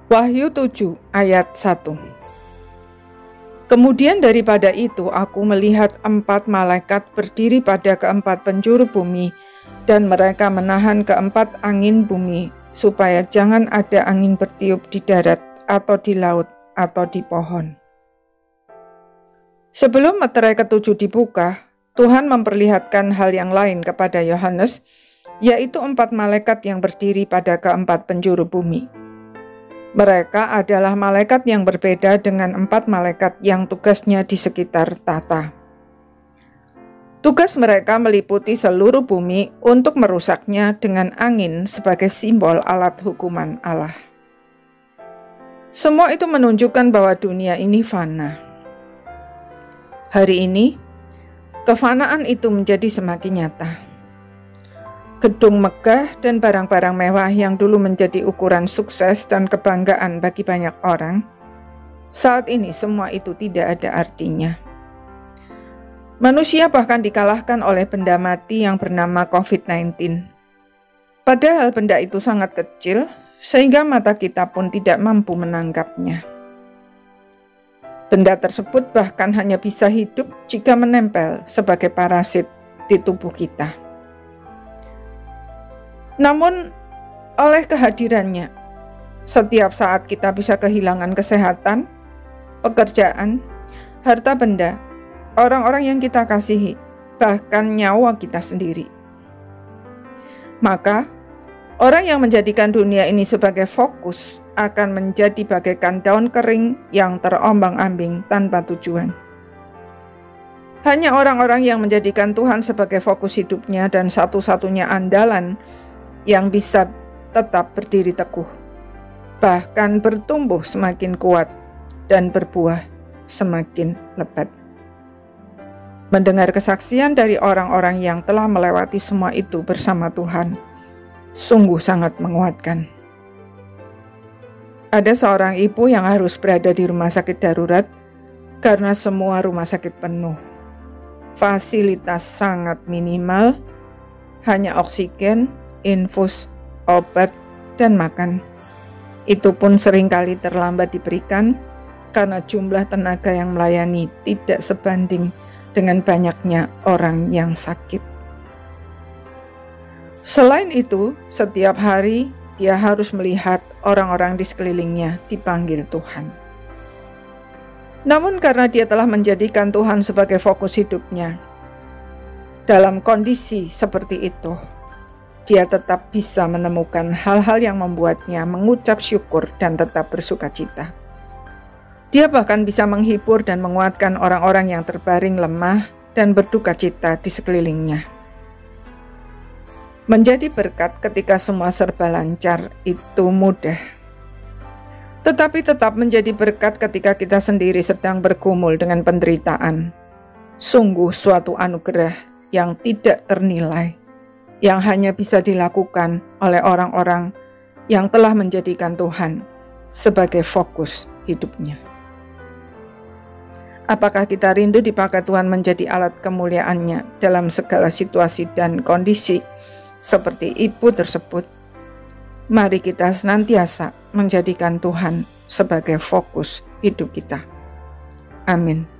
Wahyu 7 ayat 1. Kemudian daripada itu aku melihat 4 malaikat berdiri pada keempat penjuru bumi, dan mereka menahan keempat angin bumi, supaya jangan ada angin bertiup di darat atau di laut atau di pohon. Sebelum meterai ketujuh dibuka, Tuhan memperlihatkan hal yang lain kepada Yohanes, yaitu 4 malaikat yang berdiri pada keempat penjuru bumi. Mereka adalah malaikat yang berbeda dengan 4 malaikat yang tugasnya di sekitar tata. Tugas mereka meliputi seluruh bumi untuk merusaknya dengan angin sebagai simbol alat hukuman Allah. Semua itu menunjukkan bahwa dunia ini fana. Hari ini, kefanaan itu menjadi semakin nyata. Gedung megah dan barang-barang mewah yang dulu menjadi ukuran sukses dan kebanggaan bagi banyak orang, saat ini semua itu tidak ada artinya. Manusia bahkan dikalahkan oleh benda mati yang bernama COVID-19. Padahal benda itu sangat kecil, sehingga mata kita pun tidak mampu menangkapnya. Benda tersebut bahkan hanya bisa hidup jika menempel sebagai parasit di tubuh kita. Namun, oleh kehadirannya, setiap saat kita bisa kehilangan kesehatan, pekerjaan, harta benda, orang-orang yang kita kasihi, bahkan nyawa kita sendiri. Maka, orang yang menjadikan dunia ini sebagai fokus akan menjadi bagaikan daun kering yang terombang-ambing tanpa tujuan. Hanya orang-orang yang menjadikan Tuhan sebagai fokus hidupnya dan satu-satunya andalan yang bisa tetap berdiri teguh, bahkan bertumbuh semakin kuat dan berbuah semakin lebat. Mendengar kesaksian dari orang-orang yang telah melewati semua itu bersama Tuhan, sungguh sangat menguatkan. Ada seorang ibu yang harus berada di rumah sakit darurat karena semua rumah sakit penuh. Fasilitas sangat minimal, hanya oksigen, infus, obat, dan makan. Itu pun seringkali terlambat diberikan karena jumlah tenaga yang melayani tidak sebanding dengan banyaknya orang yang sakit. Selain itu, setiap hari dia harus melihat orang-orang di sekelilingnya dipanggil Tuhan. Namun karena dia telah menjadikan Tuhan sebagai fokus hidupnya, dalam kondisi seperti itu, dia tetap bisa menemukan hal-hal yang membuatnya mengucap syukur dan tetap bersuka cita. Dia bahkan bisa menghibur dan menguatkan orang-orang yang terbaring lemah dan berduka cita di sekelilingnya. Menjadi berkat ketika semua serba lancar itu mudah. Tetapi tetap menjadi berkat ketika kita sendiri sedang bergumul dengan penderitaan. Sungguh suatu anugerah yang tidak ternilai, yang hanya bisa dilakukan oleh orang-orang yang telah menjadikan Tuhan sebagai fokus hidupnya. Apakah kita rindu dipakai Tuhan menjadi alat kemuliaan-Nya dalam segala situasi dan kondisi seperti ibu tersebut? Mari kita senantiasa menjadikan Tuhan sebagai fokus hidup kita. Amin.